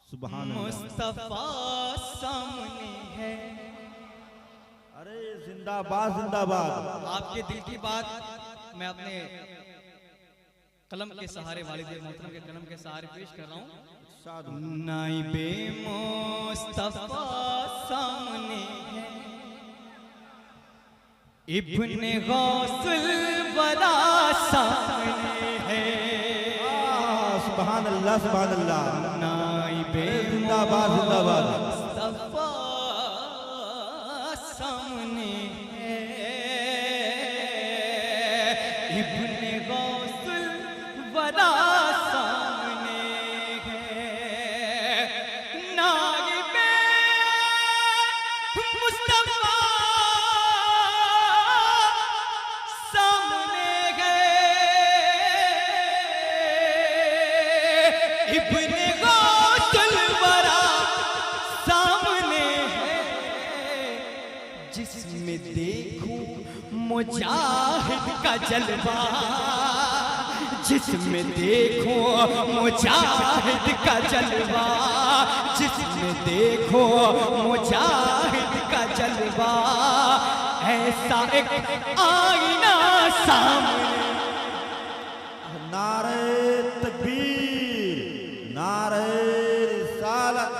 सुभान मुस्तफा सामने है। अरे जिंदाबाद जिंदाबाद। आपके दिल की बात मैं अपने कलम के सहारे, वालिद मोहतरम के कलम के सहारे पेश कर रहा हूँ। नाइबे मुस्तफा सामने है, इब्ने गौसुल वरा सामने है। सुभान अल्लाह सुभान अल्लाह। नाइबे जिंदाबाद जिंदाबाद। मुस्तफा सामने है, इब्ने गौसुल वरा सामने है। नाइबे मुस्तफा सामने है, इब्ने गौसुल वरा सामने है। जिसमें देखूं मुजाहिद का जलवा, जिसमें देखूं मुजाहिद का जलवा, जिसमें देखूं मुजाहिद का जलवा, ऐसा एक आईना सामने। नारे तकबीर, नारे रिसालत,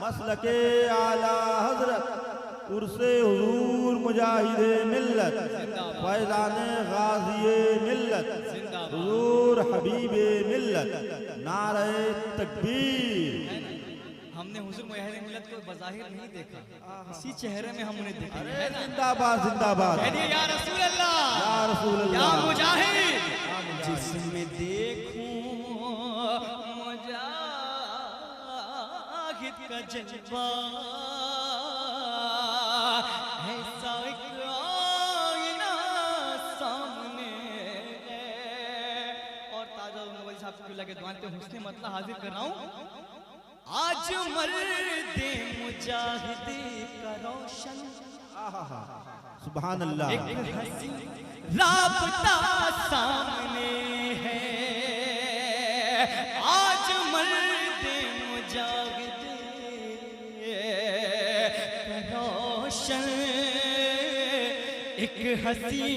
मसलके आला हजरत, उर्से हुजूर मुजाहिदे मिल्लत, फैज़ाने गाज़िये मिल्लत, हुजूर हबीबे मिल्लत। नारे तकबीर। हमने हुजूर मुजाहिदे मिल्लत को बज़ाहिर नहीं देखा, इसी चेहरे में हम उन्हें देखेंगे। जिंदाबाद जिंदाबाद। या रसूल अल्लाह, या रसूल अल्लाह, या मुजाहिद। जिसमें देखूं मुजाहिद का जलवा, ऐसा एक आईना सामने है। और ताजा नवाज़ी साहब के लगे दुआन पे हुस्ने मतलब हाजिर कर रहा हूं। आज मर्दे मुजाहिदी का रोशन, सुभान अल्लाह। एक हंसी राबता सामने है। आज मर्दे मुजाहिदी का रोशन, एक हंसी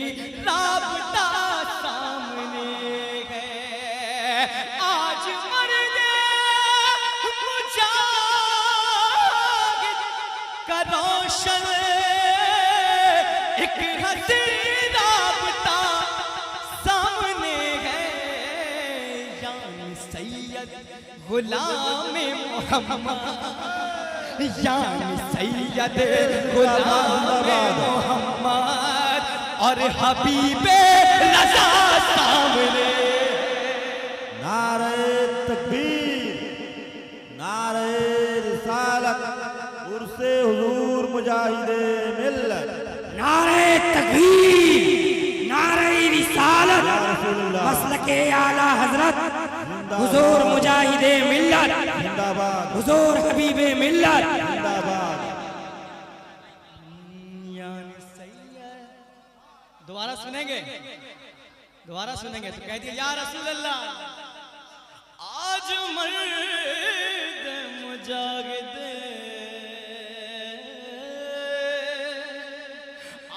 राबता सामने है। आज मर्दे मुजाहिद का रोशन, एक हंसी राबता सामने है। यानी सैयद गुलाम मोहम्मद, यानी सैयद गुलाम मोहम्मद और हबीबे रज़ा सामने। नारे तकबीर, नारे रिसालत, उर्से हुजूर मुजाहिदे मिल्लत। नारे तकबीर, नारे रिसालत, मसलके आला हजरत, हुजूर मुजाहिदे मिल्लत, जिंदाबाद, हुजूर हबीबे मिल्लत। जिंदाबाद। यानी सैयद, दोबारा सुनेंगे, दोबारा सुनेंगे तो कह दिए या रसूल अल्लाह। आज मर्द मुजाहिद,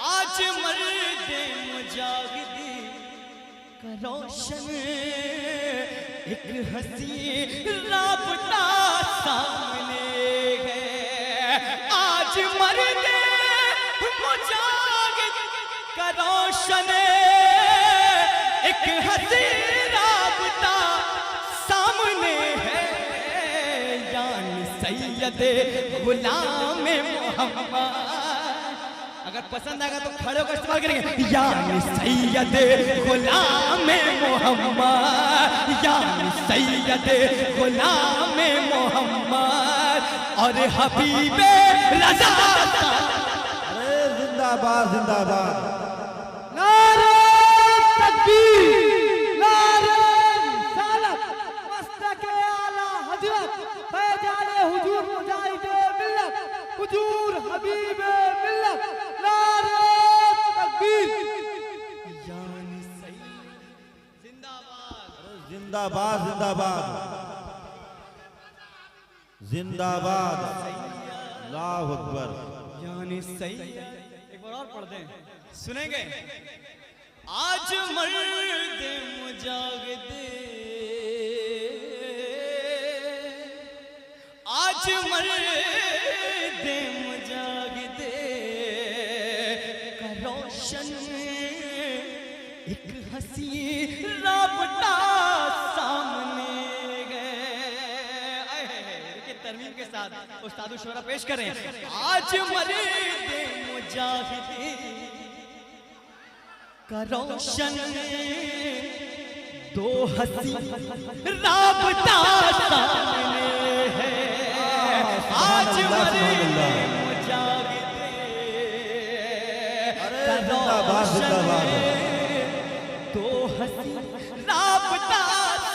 आज मर्द मुजाहिदी का रोशन, एक हंसी राबता सामने है। आज मर्द मुजाहिद का रोशन, एक हंसी राबता सामने है। यानी सैयद गुलाम मोहम्मद, अगर पसंद आएगा तो खड़े होकर इस्तेमाल करेंगे। यानी सैयद गुलाम मोहम्मद, यानी सैयद गुलाम मोहम्मद और हबीबे रज़ा। अरे जिंदाबाद जिंदाबाद। नारे तकबीर, नारे रिसालत, मसलके आला हजरत, फैज़ाने हुजूर मुजाहिदे मिल्लत, हुजूर हबीबे मिल्लत। नारे तकबीर। यानी सैयद जिंदाबाद, जिंदाबाद जिंदाबाद। जिंदाबाद अल्लाहु अकबर। यानी सही एक बार और पढ़ दें, सुनेंगे। आज मर्द मुजाहिदे, आज मर्द मुजाहिदे का रोशन एक हंसी राबता सामने गए। तरमीम के साथ उस्ताद शोरा पेश करें। आज मर्द मुजाहिदे का रोशन दो हंसी राबता सामने है। आज मर्द मुजाहिदे अरे का जिंदाबाद जिंदाबाद। दो हंसी राबता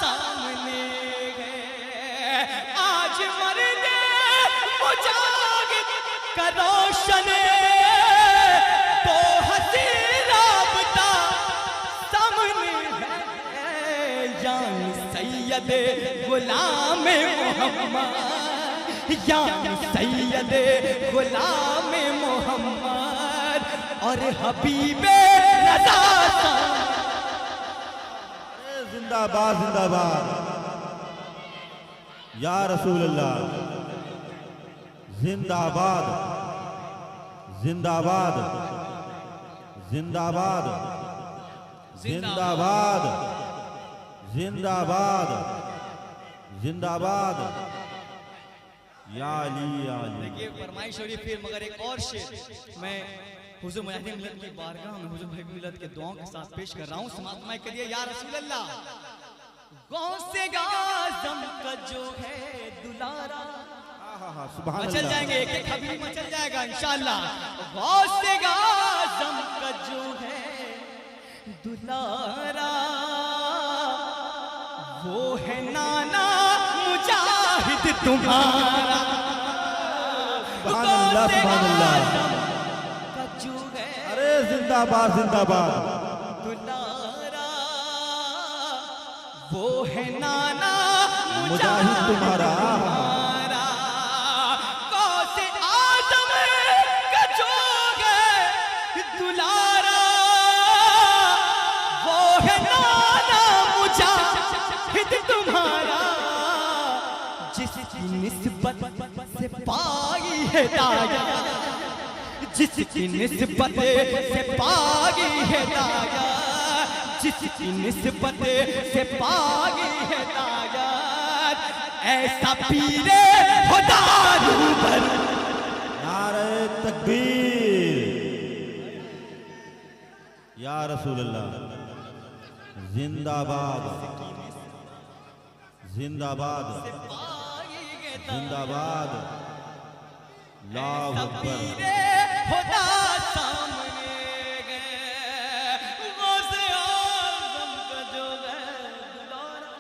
सामने है। आज मर्द मुजाहिद का रोशन दो हंसी राबता सामने है। यानी सैयद गुलाम मोहम्मद, यानी सैयद गुलाम मोहम्मद और हबीबे रज़ा। अरे जिंदाबाद जिंदाबाद या रसूल अल्लाह। जिंदाबाद जिंदाबाद जिंदाबाद जिंदाबाद जिंदाबाद जिंदाबाद या अली या अली। देखिए फरमाइश हो रही फिर, मगर एक और शेर मैं हुजूर मुजाहिदीन मिल्लत की बारगाह में हुजूर मुजाहिदीन मिल्लत के दुआओं के साथ पेश कर रहा हूँ। समाअत फरमाए करिए या रसूल अल्लाह। गौसे आज़म का जो है दुलारा, सुभान मचल अल्लाह। जाएंगे, एक एक हबीब मचल जाएगा इंशाअल्लाह। गौसे आज़म का जो है दुलारा वो है नाना मुजाहिद तुम्हारा। सुभान अल्लाह सुभान अल्लाह। का जो है अरे जिंदाबाद जिंदाबाद। दुलारा वो है नाना मुजाहिद तुम्हारा। गौसे आज़म का जो है दुलारा वो है नाना मुजाहिद तुम्हारा। जिसकी निस्बत से पाई है दाया, जिसकी निस्बत से पाई है दाया, जिसकी निस्बत से पाई है दाया। ऐसा पीरे खुदा रूबरू। नारे तकबीर या रसूल अल्लाह। जिंदाबाद जिंदाबाद जिंदाबाद अल्लाहु अकबर। खुदा सामने गए। गौसे आज़म का जो है दुलारा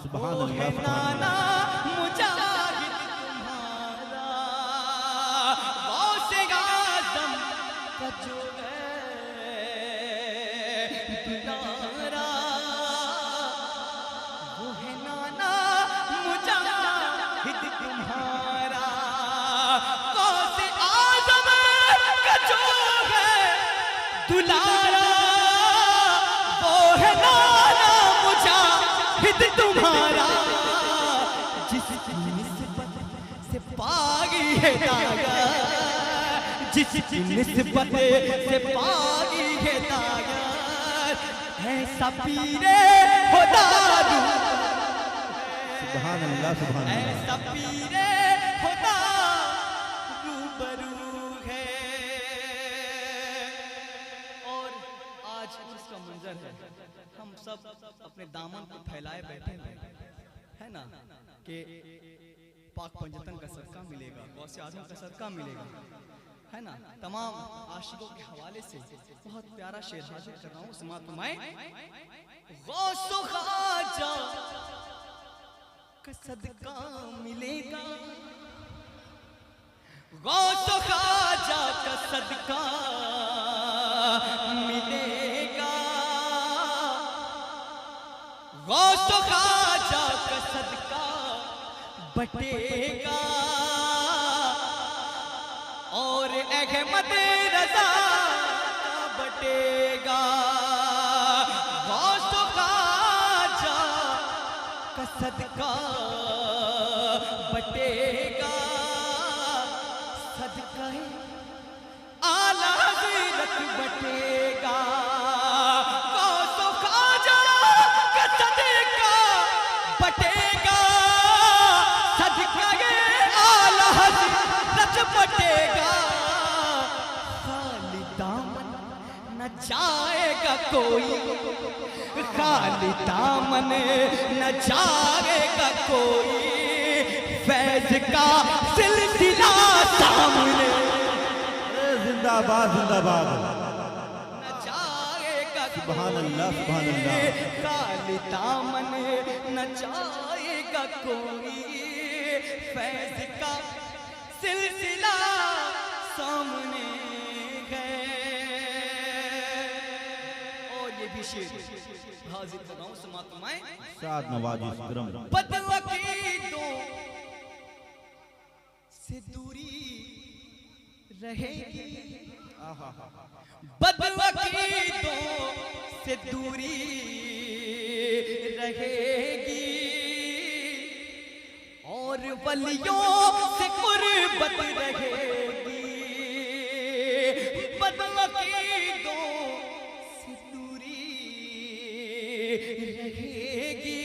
सुभान वो है अल्लाह। नाना मुजाहिद तुम्हारा। गौसे आज़म का जो है दुलारा वो है नाना मुजाहिद तुम्हारा। गौसे आज़म का जो है दुलारा वो है नाना मुजाहिद तुम्हारा। जिसकी निस्बत से पागी है दाया, जिसकी निस्बत से पागी है दाया। ऐसा पीरे खुदा सुभान अल्लाह सुभान अल्लाह। ऐसा पीरे खुदा रूबरू है। और आज उसका मंजर है, हम सब अपने दामन को फैलाए बैठे हैं, है ना, कि पाक पंजतन का सदका मिलेगा, गौसे आज़म का सदका मिलेगा, है ना। तमाम आशिकों के हवाले से बहुत प्यारा शेर हाजिर कर रहा हूँ। समाअत फरमाएं। गौसो ख्वाजा का सदका मिलेगा, गौसो ख्वाजा का सदका मिलेगा। गौसो ख्वाजा का सदका बटेगा और अहमद रजा का बटेगा, गौस खाजा का सदका बटेगा, सदका आला हज़रत बटेगा, गौस खाजा का सदका बटेगा, सदका आला हज़रत बटेगा, खाली दामन न जाएगा कोई, खाली दामन न जाएगा कोई, फैज का सिलसिला सामने जिंदाबाद जिंदाबाद। न जाएगा सुभान अल्लाह सुभान अल्लाह। खाली दामन न जाएगा कोई, फैज का सिलसिला सामने है। और ये भी शेर हाजिर कर रहा हूं, समात फरमाएं। साद नवाजिश करम। बदअकीदों से दूरी रहेगी, बदअकीदों से दूरी रहेगी, और वलियों से कुर्बत रहेगी, बदअकीदों से दूरी रहेगी,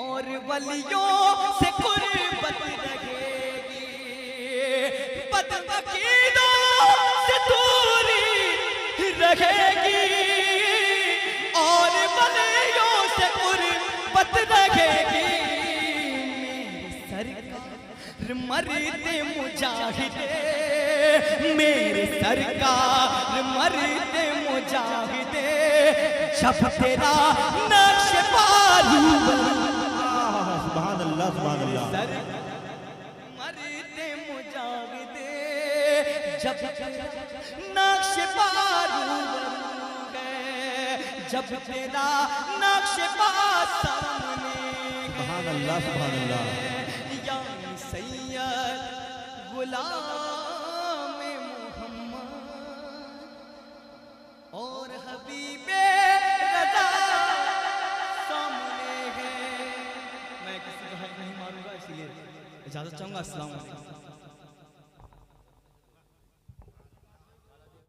और वलियों से कुर्बत रहेगी, बदअकीदों से दूरी रहेगी, और वलियों से कुर्बत रहेगी। मरते मुजाहिदे, मेरे सरकार मरते मुजाहिदे, जब तेरा नक्श पारू, सुभान अल्लाह सुभान अल्लाह। मरते मुजाहिदे, जब नक्श पारू है, जब तेरा नक्श पा सामने, सुभान अल्लाह सुभान अल्लाह। सैयद गुलाम मोहम्मद और हबीबे रज़ा सामने है। मैं किसी को हक नहीं मारूंगा, इसलिए इजाजत चाहूंगा। अस्सलाम वालेकुम।